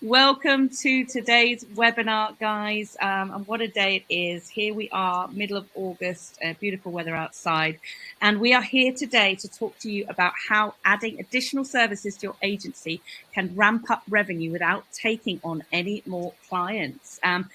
Welcome to today's webinar, guys. And what a day it is. Here we are, middle of August, beautiful weather outside. And we are here today to talk to you about how adding additional services to your agency can ramp up revenue without taking on any more clients. And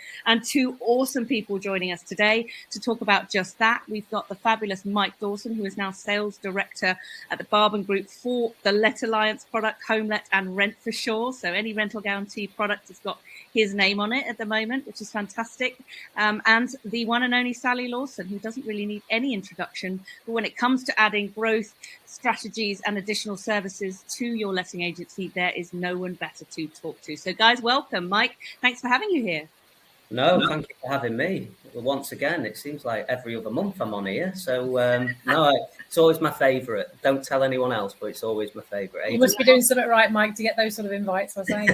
two awesome people joining us today to talk about just that. We've got the fabulous Mike Dawson, who is now Sales Director at the Barban Group for the Let Alliance product, HomeLet and Rent for Sure. So any rental guarantee product has got his name on it at the moment, which is fantastic. And the one and only Sally Lawson, who doesn't really need any introduction, but when it comes to adding growth strategies and additional services to your letting agency, there is no one better to talk to. So guys, welcome. Mike, thanks for having you here. No, thank you for having me. Well, once again, it seems like every other month I'm on here. So, it's always my favourite. Don't tell anyone else, but it's always my favourite. You must be doing something right, Mike, to get those sort of invites, I say.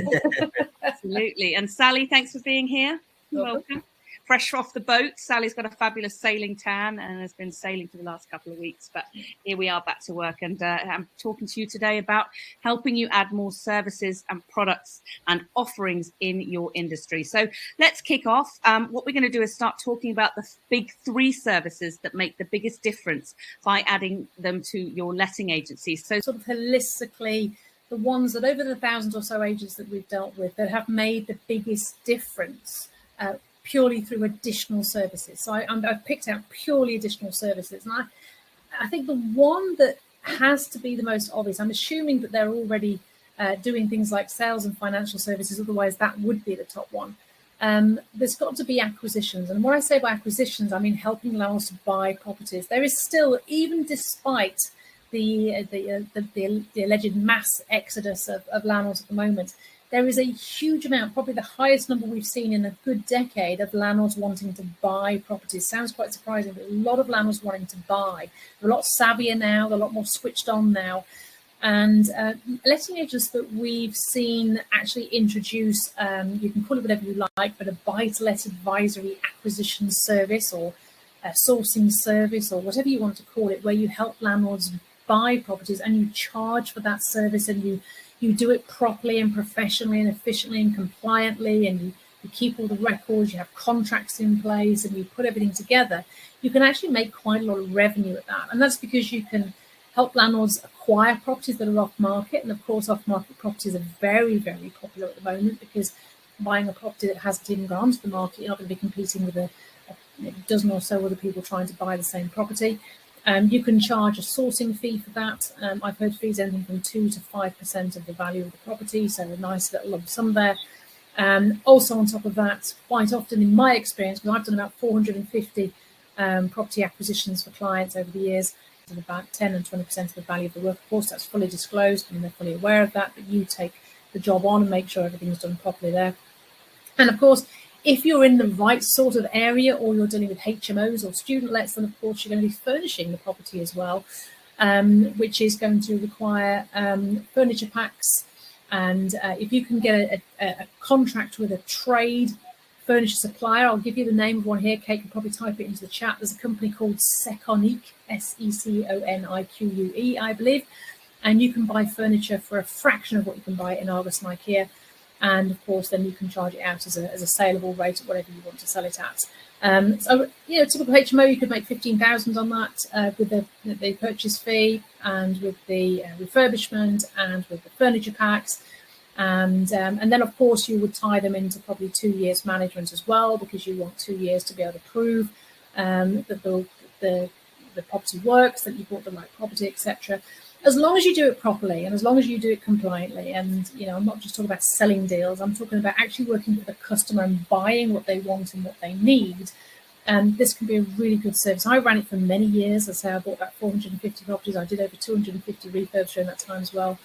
Absolutely. And Sally, thanks for being here. Welcome. Fresh off the boat. Sally's got a fabulous sailing tan and has been sailing for the last couple of weeks. But here we are back to work. And I'm talking to you today about helping you add more services and products and offerings in your industry. So let's kick off. What we're going to do is start talking about the big three services that make the biggest difference by adding them to your letting agency. So sort of holistically, the ones that over the 1,000 or so agents that we've dealt with that have made the biggest difference purely through additional services. So I've picked out purely additional services. And I think the one that has to be the most obvious, I'm assuming that they're already doing things like sales and financial services, otherwise that would be the top one. There's got to be acquisitions. And when I say by acquisitions, I mean helping landlords to buy properties. There is still, even despite the alleged mass exodus of landlords at the moment, there is a huge amount, probably the highest number we've seen in a good decade, of landlords wanting to buy properties. Sounds quite surprising, but a lot of landlords wanting to buy. They're a lot savvier now, they're a lot more switched on now. And letting agents that we've seen actually introduce, you can call it whatever you like, but a buy-to-let advisory acquisition service or a sourcing service or whatever you want to call it, where you help landlords buy properties and you charge for that service and you do it properly and professionally and efficiently and compliantly, and you keep all the records, you have contracts in place, and you put everything together, you can actually make quite a lot of revenue at that. And that's because you can help landlords acquire properties that are off market. And of course, off market properties are very, very popular at the moment, because buying a property that hasn't even gone to the market, you're not going to be competing with a dozen or so other people trying to buy the same property. You can charge a sourcing fee for that. I've heard fees anything from 2 to 5% of the value of the property, so a nice little lump sum there. Also on top of that, quite often in my experience, because I've done about 450 property acquisitions for clients over the years, and about 10 and 20% of the value of the work. Of course, that's fully disclosed and they're fully aware of that, but you take the job on and make sure everything's done properly there. And of course, if you're in the right sort of area or you're dealing with HMOs or student lets, then of course you're going to be furnishing the property as well, which is going to require furniture packs. And if you can get a contract with a trade furniture supplier, I'll give you the name of one here. Kate can probably type it into the chat. There's a company called Seconique, Seconique, I believe. And you can buy furniture for a fraction of what you can buy in Argos and IKEA. And of course, then you can charge it out as a saleable rate at whatever you want to sell it at. So, typical HMO, you could make 15,000 on that with the purchase fee and with the refurbishment and with the furniture packs. And then, of course, you would tie them into probably 2 years management as well, because you want 2 years to be able to prove that the property works, that you bought the right property, etc. As long as you do it properly and as long as you do it compliantly, and I'm not just talking about selling deals, I'm talking about actually working with the customer and buying what they want and what they need. And this can be a really good service. I ran it for many years. As I say, I bought about 450 properties. I did over 250 refurbs during that time as well.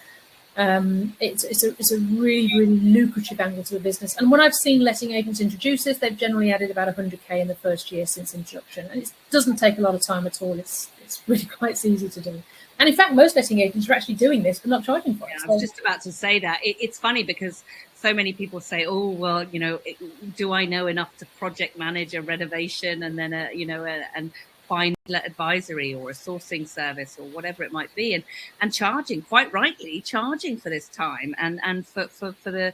It's a really, really lucrative angle to the business. And when I've seen letting agents introduce this, they've generally added about 100K in the first year since introduction. And it doesn't take a lot of time at all. It's really quite easy to do. And in fact, most letting agents are actually doing this, but not charging for it. I was just about to say that. It's funny because so many people say, oh, well, do I know enough to project manage a renovation and then, and find let advisory or a sourcing service or whatever it might be, and charging, quite rightly, charging for this time and for the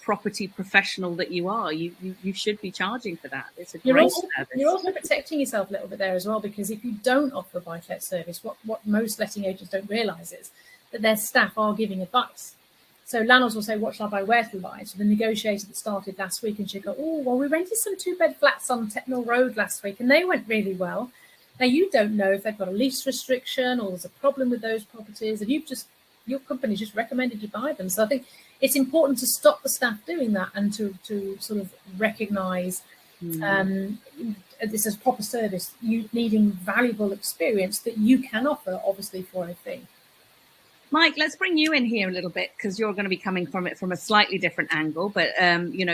property professional that you are, you should be charging for that. It's a You're great also, service. you're also protecting yourself a little bit there as well, because if you don't offer a buy-to-let service, what most letting agents don't realise is that their staff are giving advice. So landlords will say, what shall I buy, where to buy? So the negotiation that started last week, and she'll go, oh, well, we rented some 2-bed flats on Tetnall Road last week and they went really well. Now, you don't know if they've got a lease restriction or there's a problem with those properties, and your company just recommended you buy them. So I think it's important to stop the staff doing that and to sort of recognise this as proper service, you needing valuable experience that you can offer, obviously, for a fee. Mike, let's bring you in here a little bit, because you're going to be coming from it from a slightly different angle, but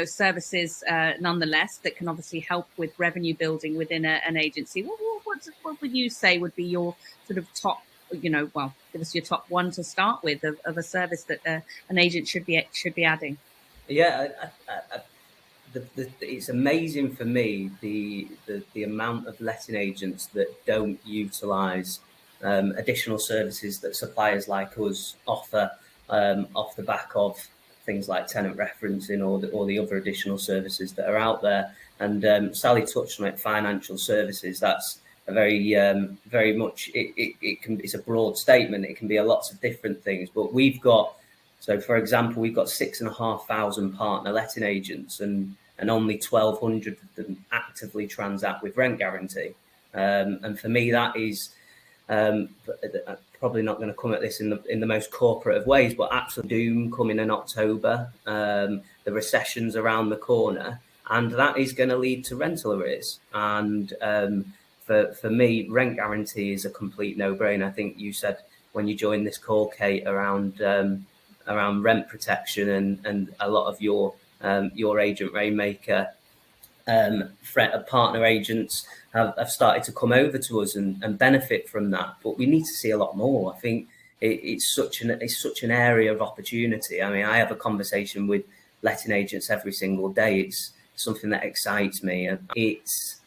services nonetheless that can obviously help with revenue building within an agency. What would you say would be your sort of top, give us your top one to start with of a service that an agent should be adding? Yeah, it's amazing for me the amount of letting agents that don't utilise additional services that suppliers like us offer off the back of things like tenant referencing or the other additional services that are out there. And Sally touched on it, financial services. That's a very much, it's a broad statement. It can be lots of different things, but for example, we've got 6,500 partner letting agents, and only 1,200 of them actively transact with rent guarantee. And for me, that is probably not going to come at this in the most corporate of ways, but absolute doom coming in October. The recession's around the corner, and that is going to lead to rental arrears. And for me, rent guarantee is a complete no-brainer. I think you said when you joined this call, Kate, around rent protection, and a lot of your Agent Rainmaker partner agents have started to come over to us and benefit from that. But we need to see a lot more. I think it's such an area of opportunity. I mean, I have a conversation with letting agents every single day. It's something that excites me, and it's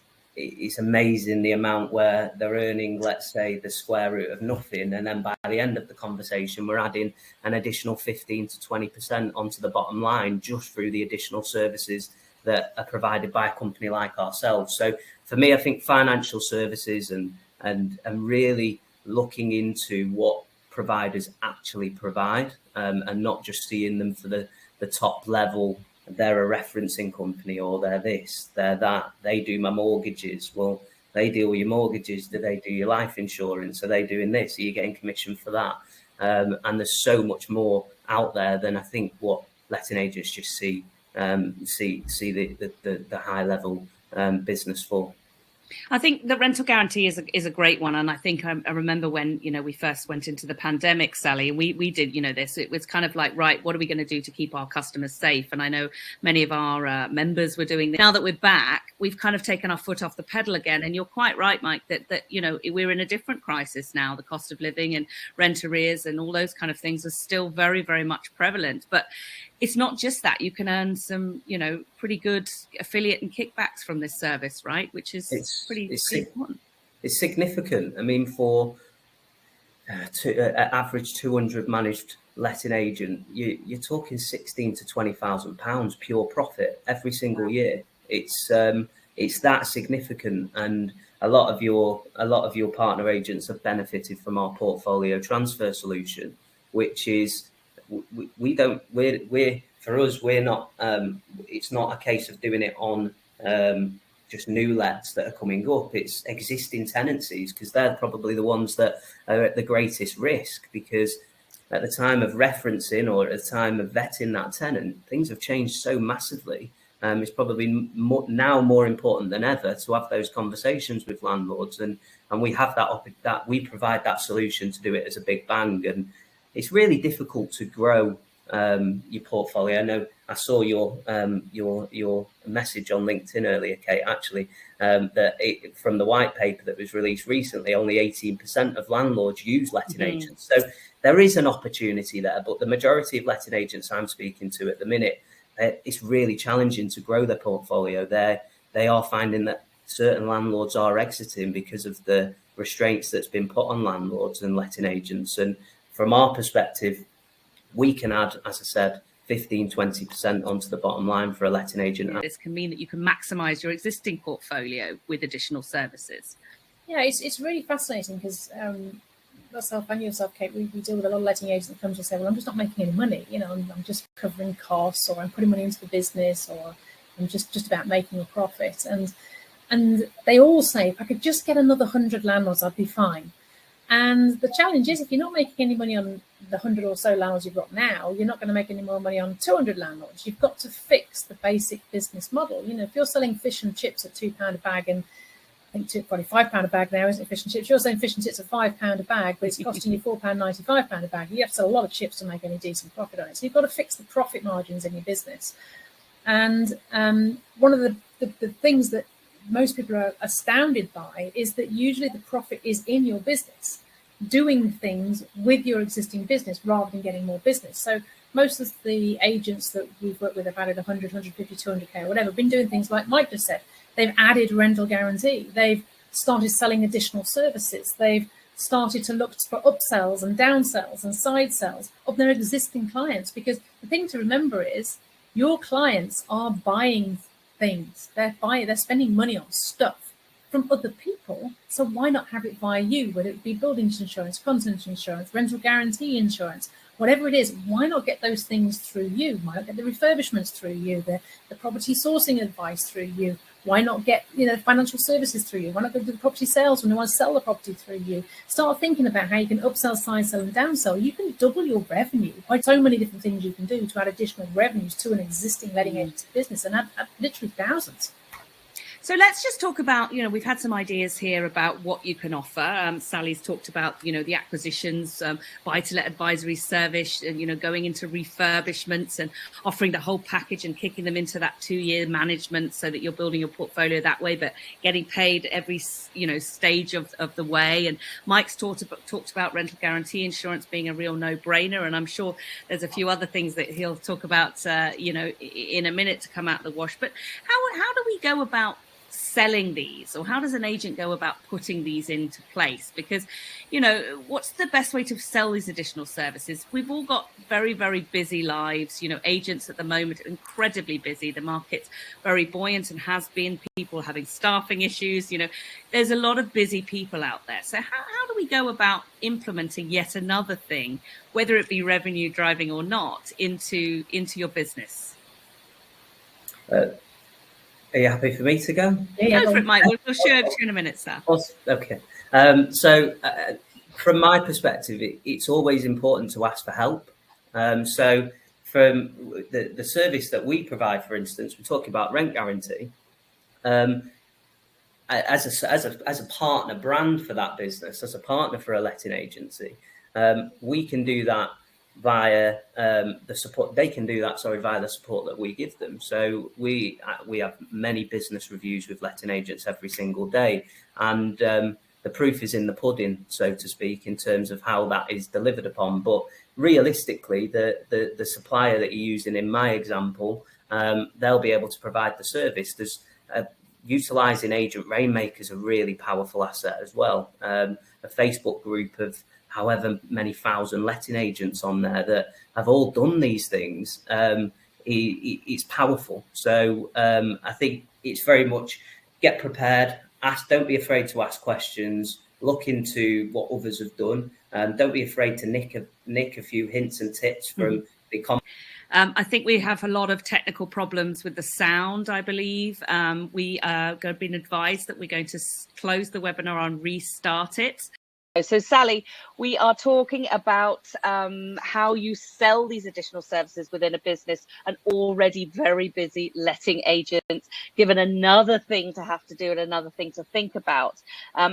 amazing the amount where they're earning, let's say, the square root of nothing, and then by the end of the conversation, we're adding an additional 15 to 20% onto the bottom line just through the additional services that are provided by a company like ourselves. So for me, I think financial services and really looking into what providers actually provide, and not just seeing them for the top level. They're a referencing company, or they're this, they're that. They do my mortgages. Well, they deal with your mortgages. Do they do your life insurance? Are they doing this? Are you getting commission for that? And there's so much more out there than I think what letting agents just see the high level business for. I think the rental guarantee is a great one, and I think I remember when we first went into the pandemic, Sally, and we did this. It was kind of like, right, what are we going to do to keep our customers safe? And I know many of our members were doing this. Now that we're back, we've kind of taken our foot off the pedal again. And you're quite right, Mike, that we're in a different crisis now. The cost of living and rent arrears and all those kind of things are still very, very much prevalent. But it's not just that. You can earn some, pretty good affiliate and kickbacks from this service, right? Which is pretty important. It's significant. I mean, for average 200 managed letting agent, you're talking 16 to 20,000 pounds pure profit every single year. It's that significant, and a lot of your partner agents have benefited from our portfolio transfer solution, which is. We're not. It's not a case of doing it on just new lets that are coming up. It's existing tenancies, because they're probably the ones that are at the greatest risk, because at the time of referencing or at the time of vetting that tenant, things have changed so massively. It's probably now more important than ever to have those conversations with landlords, and we have that we provide that solution to do it as a big bang. And it's really difficult to grow your portfolio. I know I saw your message on LinkedIn earlier, Kate, actually, that from the white paper that was released recently, only 18% of landlords use letting agents. So there is an opportunity there, but the majority of letting agents I'm speaking to at the minute, it's really challenging to grow their portfolio. They are finding that certain landlords are exiting because of the restraints that's been put on landlords and letting agents. And from our perspective, we can add, as I said, 15-20% onto the bottom line for a letting agent. This can mean that you can maximise your existing portfolio with additional services. Yeah, it's really fascinating because myself and yourself, Kate, we deal with a lot of letting agents that come to say, well, I'm just not making any money. You know, I'm just covering costs, or I'm putting money into the business, or I'm just about making a profit. And they all say, if I could just get another 100 landlords, I'd be fine. And the challenge is, if you're not making any money on the 100 or so landlords you've got now, you're not going to make any more money on 200 landlords. You've got to fix the basic business model. You know, if you're selling fish and chips at £2 a bag, and I think probably £5 a bag now, isn't it, fish and chips? You're saying fish and chips are £5 a bag, but it's costing you £4.95 a bag. You have to sell a lot of chips to make any decent profit on it. So you've got to fix the profit margins in your business. And one of the things that most people are astounded by is that usually the profit is in your business, doing things with your existing business rather than getting more business. So most of the agents that we've worked with have added 100, 150, 200k or whatever, been doing things like Mike just said. They've added rental guarantee. They've started selling additional services. They've started to look for upsells and downsells and side sells of their existing clients, because the thing to remember is your clients are buying things. They're spending money on stuff from other people. So why not have it via you, whether it be buildings insurance, contents insurance, rental guarantee insurance, whatever it is? Why not get those things through you? Why not get the refurbishments through you, the property sourcing advice through you? Why not get, you know, financial services through you? Why not go to the property sales when you want to sell the property through you? Start thinking about how you can upsell, side sell, and downsell. You can double your revenue by so many different things you can do to add additional revenues to an existing letting agency business, and add literally thousands. So let's just talk about, you know, we've had some ideas here about what you can offer. Sally's talked about, you know, the acquisitions, buy-to-let advisory service, and, you know, going into refurbishments and offering the whole package and kicking them into that 2-year management so that you're building your portfolio that way, but getting paid every, you know, stage of the way. And Mike's talked about rental guarantee insurance being a real no-brainer. And I'm sure there's a few other things that he'll talk about, you know, in a minute to come out of the wash. But how do we go about selling these, or how does an agent go about putting these into place? Because, you know, what's the best way to sell these additional services? We've all got very, very busy lives. You know, agents at the moment are incredibly busy. The market's very buoyant and has been. People having staffing issues. You know, there's a lot of busy people out there. So how do we go about implementing yet another thing, whether it be revenue driving or not, into your business? Are you happy for me to go? Yeah, go for it, Mike. We'll show you in a minute, sir. Okay. So from my perspective, it's always important to ask for help. So from the service that we provide, for instance, we're talking about rent guarantee. As a partner brand for that business, as a partner for a letting agency, we can do that via the support. They can do that, via the support that we give them. So we have many business reviews with letting agents every single day, and the proof is in the pudding, so to speak, in terms of how that is delivered upon. But realistically, the supplier that you're using in my example, they'll be able to provide the service. There's utilising Agent Rainmaker is a really powerful asset as well. A Facebook group of however many thousand letting agents on there that have all done these things. It's powerful. So I think it's very much get prepared, don't be afraid to ask questions, look into what others have done, don't be afraid to nick a few hints and tips from the comments. I think we have a lot of technical problems with the sound, I believe. We are being advised that we're going to close the webinar and restart it. So, Sally, we are talking about how you sell these additional services within a business, an already very busy letting agent, given another thing to have to do and another thing to think about.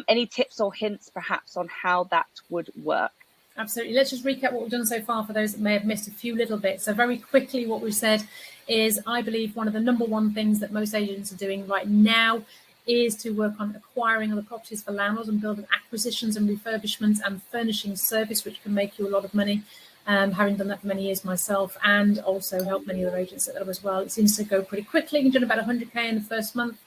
Any tips or hints, perhaps, on how that would work? Absolutely. Let's just recap what we've done so far for those that may have missed a few little bits. So very quickly, what we've said is, I believe one of the number one things that most agents are doing right now is to work on acquiring other properties for landlords and building acquisitions and refurbishments and furnishing service, which can make you a lot of money. Having done that for many years myself, and also help many other agents at that as well. It seems to go pretty quickly. You've done about 100k in the first month.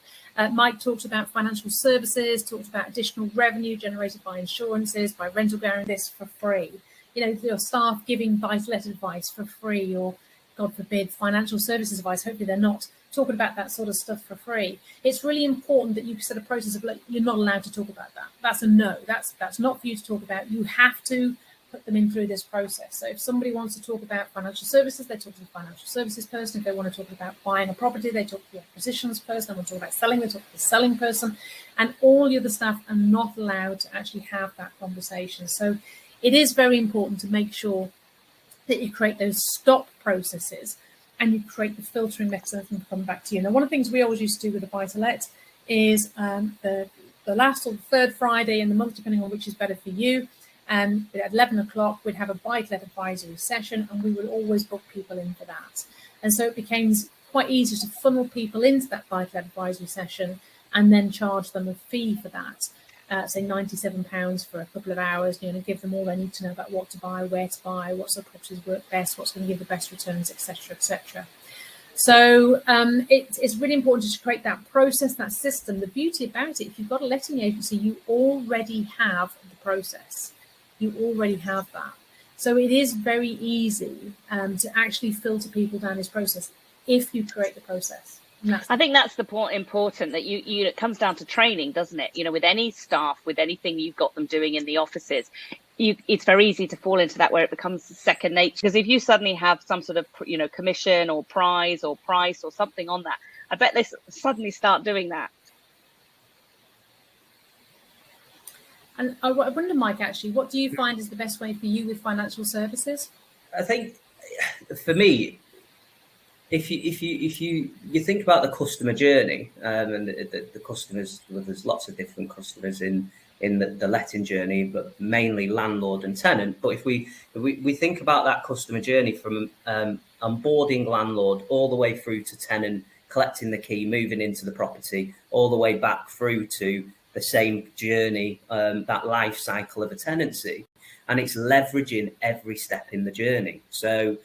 Mike talked about financial services, talked about additional revenue generated by insurances, by rental guarantees for free. You know, your staff giving buy-to-let advice for free, or God forbid, financial services advice. Hopefully they're not talking about that sort of stuff for free. It's really important that you set a process of, like, you're not allowed to talk about that. That's a no. That's not for you to talk about. You have to put them in through this process. So if somebody wants to talk about financial services, they talk to the financial services person. If they want to talk about buying a property, they talk to the acquisitions person. They want to talk about selling, they talk to the selling person. And all the other staff are not allowed to actually have that conversation. So it is very important to make sure that you create those stop processes and you create the filtering mechanism to come back to you. Now, one of the things we always used to do with the buy-to-let is the last or the third Friday in the month, depending on which is better for you, and at 11 o'clock, we'd have a buy-to-let advisory session, and we would always book people in for that. And so it became quite easy to funnel people into that buy-to-let advisory session and then charge them a fee for that. Say £97 for a couple of hours, give them all they need to know about what to buy, where to buy, what sort of properties work best, what's going to give the best returns, etc., etc. So it's really important to create that process, that system. The beauty about it, if you've got a letting agency, you already have the process. You already have that. So it is very easy to actually filter people down this process if you create the process. I think that's the point important, that you it comes down to training, doesn't it? With any staff, with anything you've got them doing in the offices, it's very easy to fall into that where it becomes second nature. Because if you suddenly have some sort of commission or price or something on that, I bet they suddenly start doing that. And I wonder, Mike, actually, what do you find is the best way for you with financial services? I think for me, if you think about the customer journey, and the customers, well, there's lots of different customers in the letting journey, but mainly landlord and tenant. But if we think about that customer journey from onboarding landlord all the way through to tenant, collecting the key, moving into the property, all the way back through to the same journey, that life cycle of a tenancy, and it's leveraging every step in the journey. So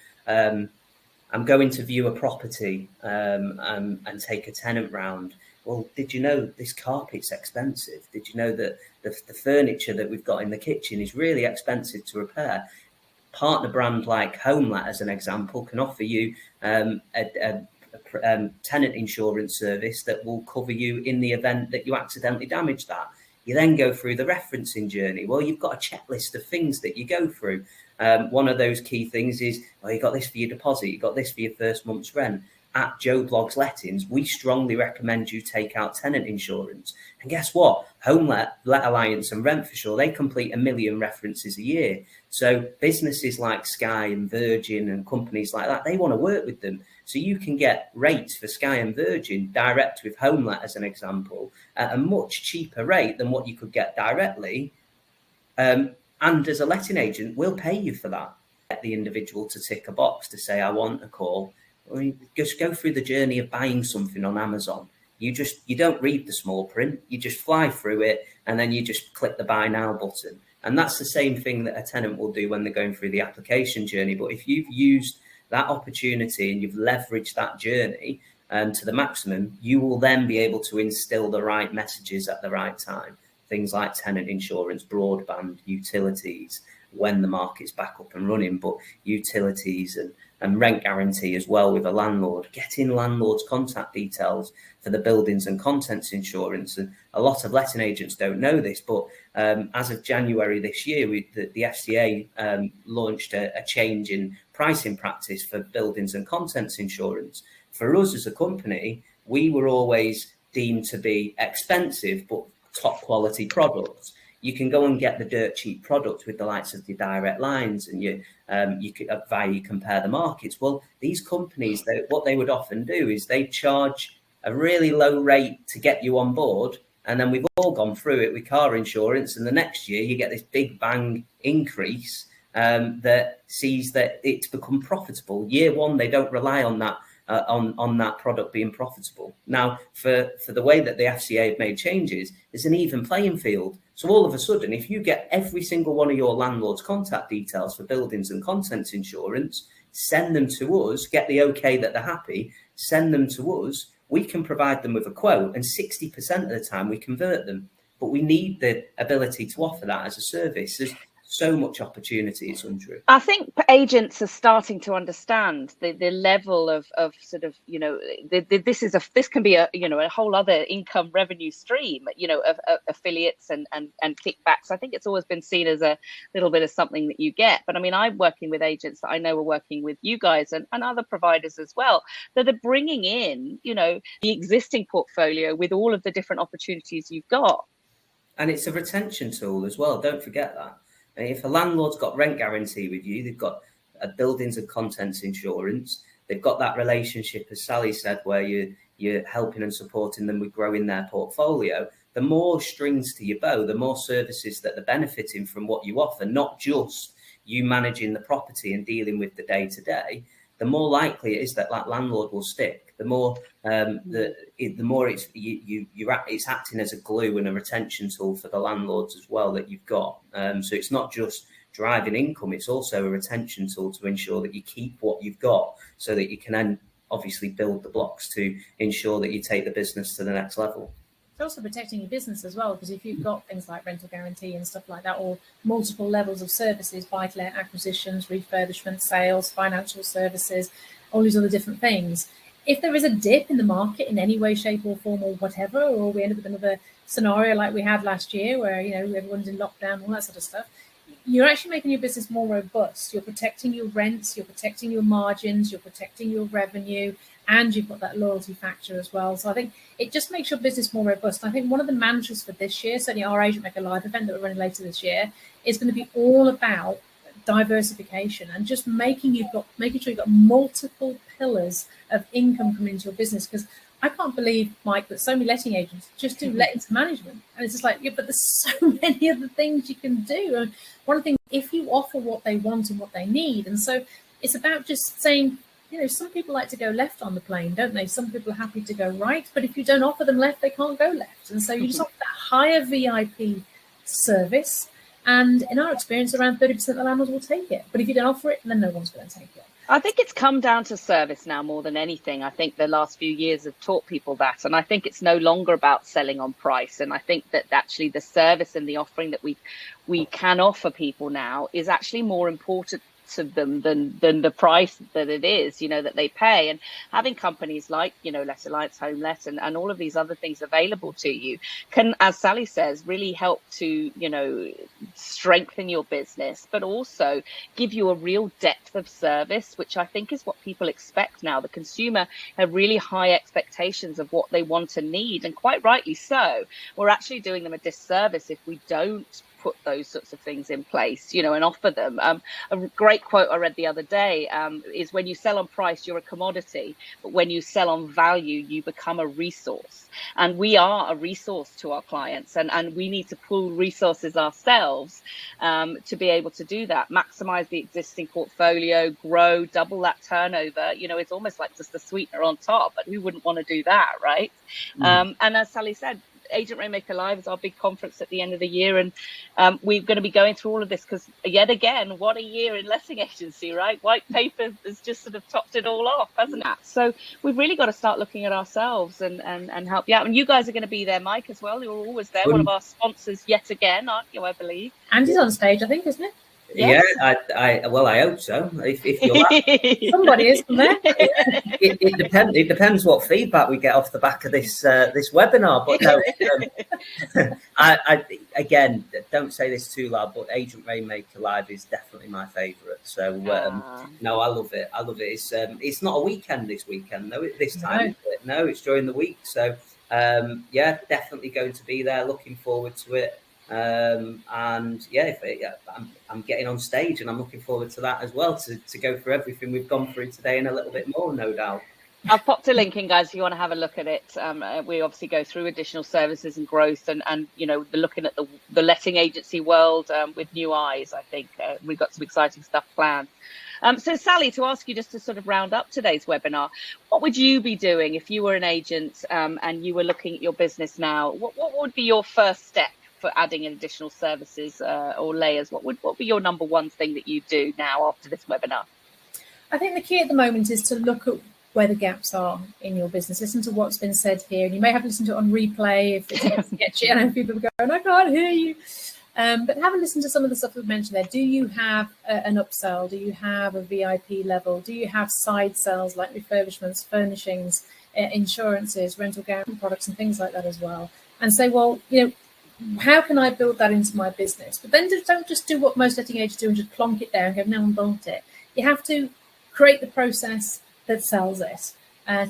I'm going to view a property and take a tenant round. Well, did you know this carpet's expensive? Did you know that the furniture that we've got in the kitchen is really expensive to repair? Partner brand like HomeLet, as an example, can offer you a tenant insurance service that will cover you in the event that you accidentally damage that. You then go through the referencing journey. Well, you've got a checklist of things that you go through. One of those key things is, you got this for your deposit, you got this for your first month's rent. At Joe Bloggs Lettings, we strongly recommend you take out tenant insurance. And guess what? HomeLet, Let Alliance and Rent for Sure, they complete 1 million references a year. So businesses like Sky and Virgin and companies like that, they want to work with them. So you can get rates for Sky and Virgin direct with HomeLet, as an example, at a much cheaper rate than what you could get directly. And as a letting agent, we'll pay you for that. Get the individual to tick a box to say, I want a call. Or you just go through the journey of buying something on Amazon. You don't read the small print. You just fly through it, and then you just click the buy now button. And that's the same thing that a tenant will do when they're going through the application journey. But if you've used that opportunity and you've leveraged that journey to the maximum, you will then be able to instill the right messages at the right time. Things like tenant insurance, broadband, utilities, when the market's back up and running, but utilities and rent guarantee as well with a landlord, getting landlord's contact details for the buildings and contents insurance. And a lot of letting agents don't know this, but as of January this year, the FCA launched a change in pricing practice for buildings and contents insurance. For us as a company, we were always deemed to be expensive, but top quality products. You can go and get the dirt cheap product with the likes of the Direct Lines, and you could compare the markets. Well, these companies, what they would often do is they charge a really low rate to get you on board, and then we've all gone through it with car insurance, and the next year you get this big bang increase that sees that it's become profitable. Year one, they don't rely on that. On that product being profitable. Now, for the way that the FCA have made changes, it's an even playing field. So all of a sudden, if you get every single one of your landlord's contact details for buildings and contents insurance, send them to us, get the okay that they're happy, send them to us, we can provide them with a quote, and 60% of the time we convert them. But we need the ability to offer that as a service. There's so much opportunity. It's untrue. I think agents are starting to understand the level of sort of, you know, this can be a, you know, a whole other income revenue stream, you know, of affiliates and kickbacks. I think it's always been seen as a little bit of something that you get. But I mean, I'm working with agents that I know are working with you guys and other providers as well, that are bringing in, you know, the existing portfolio with all of the different opportunities you've got. And it's a retention tool as well. Don't forget that. If a landlord's got rent guarantee with you, they've got a buildings and contents insurance, they've got that relationship, as Sally said, where you're helping and supporting them with growing their portfolio. The more strings to your bow, the more services that they're benefiting from what you offer, not just you managing the property and dealing with the day-to-day, the more likely it is that that landlord will stick. The more the more it's acting as a glue and a retention tool for the landlords as well that you've got. So it's not just driving income; it's also a retention tool to ensure that you keep what you've got, so that you can then obviously build the blocks to ensure that you take the business to the next level. It's also protecting your business as well, because if you've got things like rental guarantee and stuff like that, or multiple levels of services, buy-to-let acquisitions, refurbishment, sales, financial services, all these other different things. If there is a dip in the market in any way, shape or form or whatever, or we end up with another scenario like we had last year where, you know, everyone's in lockdown, all that sort of stuff, you're actually making your business more robust. You're protecting your rents, you're protecting your margins, you're protecting your revenue, and you've got that loyalty factor as well. So I think it just makes your business more robust. And I think one of the mantras for this year, certainly our Agent Rainmaker live event that we're running later this year, is going to be all about diversification and just making sure you've got multiple pillars of income coming into your business. Because I can't believe, Mike, that so many letting agents just do lettings management. And it's just like, yeah, but there's so many other things you can do. And one of the things, if you offer what they want and what they need, and so it's about just saying, you know, some people like to go left on the plane, don't they? Some people are happy to go right, but if you don't offer them left, they can't go left. And so you just offer that higher VIP service. And in our experience, around 30% of the landlords will take it. But if you don't offer it, then no one's going to take it. I think it's come down to service now more than anything. I think the last few years have taught people that. And I think it's no longer about selling on price. And I think that actually the service and the offering that we can offer people now is actually more important to them than the price that it is, you know, that they pay. And having companies like, you know, Let Alliance, HomeLet and all of these other things available to you can, as Sally says, really help to, you know, strengthen your business, but also give you a real depth of service, which I think is what people expect now. The consumer have really high expectations of what they want and need, and quite rightly so. We're actually doing them a disservice if we don't put those sorts of things in place, you know, and offer them. A great quote I read the other day is, when you sell on price, you're a commodity, but when you sell on value, you become a resource. And we are a resource to our clients, and we need to pool resources ourselves to be able to do that, maximize the existing portfolio, grow, double that turnover. You know, it's almost like just a sweetener on top, but who wouldn't want to do that, right? And as Sally said, Agent Rainmaker Live is our big conference at the end of the year, and we're going to be going through all of this because, yet again, what a year in letting agency, right? White paper has just sort of topped it all off, hasn't it? So we've really got to start looking at ourselves and help you out. And you guys are going to be there, Mike, as well. You're always there, one of our sponsors yet again, aren't you, I believe? And he's on stage, I think, isn't it? Yes. Yeah, I hope so. If you're somebody is from there. It depends what feedback we get off the back of this webinar. But no, I again, don't say this too loud, but Agent Rainmaker Live is definitely my favourite. So no, I love it. It's not a weekend this weekend, no. This time, no, it's during the week. So yeah, definitely going to be there. Looking forward to it. And yeah, I'm getting on stage, and I'm looking forward to that as well, to go through everything we've gone through today and a little bit more, no doubt. I've popped a link in, guys, if you want to have a look at it. We obviously go through additional services and growth, and you know, looking at the letting agency world with new eyes. I think we've got some exciting stuff planned. So Sally, to ask you just to sort of round up today's webinar, what would you be doing if you were an agent and you were looking at your business now? What would be your first step for adding in additional services or layers? What would be your number one thing that you do now after this webinar? I think the key at the moment is to look at where the gaps are in your business. Listen to what's been said here, and you may have to listen to it on replay if it gets you. I know people are going, I can't hear you. But have a listen to some of the stuff we've mentioned there. Do you have an upsell? Do you have a VIP level? Do you have side sells like refurbishments, furnishings, insurances, rental guarantee products and things like that as well? And say, well, how can I build that into my business? But then don't just do what most letting agents do and just plonk it down and go, no one bought it. You have to create the process that sells it,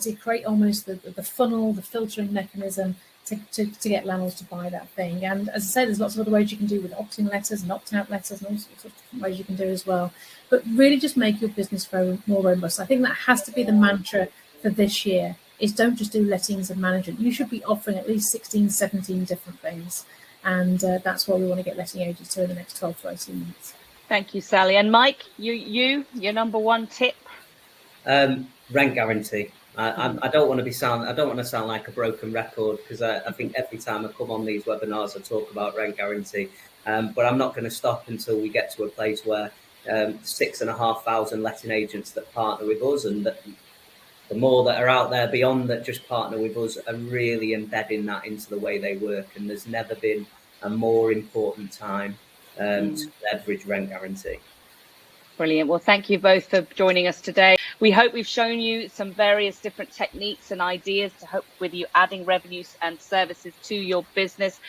to create almost the funnel, the filtering mechanism to get landlords to buy that thing. And as I say, there's lots of other ways you can do with opt-in letters and opt-out letters and all sorts of different ways you can do as well. But really just make your business more robust. I think that has to be the mantra for this year, is don't just do lettings and management. You should be offering at least 16, 17 different things. And that's what we want to get letting agents to in the next 12 to 18 months. Thank you, Sally. And Mike, your number one tip? Rent guarantee. I don't want to sound like a broken record, because I think every time I come on these webinars I talk about rent guarantee, but I'm not going to stop until we get to a place where 6,500 letting agents that partner with us, and that the more that are out there beyond that just partner with us, are really embedding that into the way they work. And there's never been a more important time to leverage rent guarantee. Brilliant. Well, thank you both for joining us today. We hope we've shown you some various different techniques and ideas to help with you adding revenues and services to your business.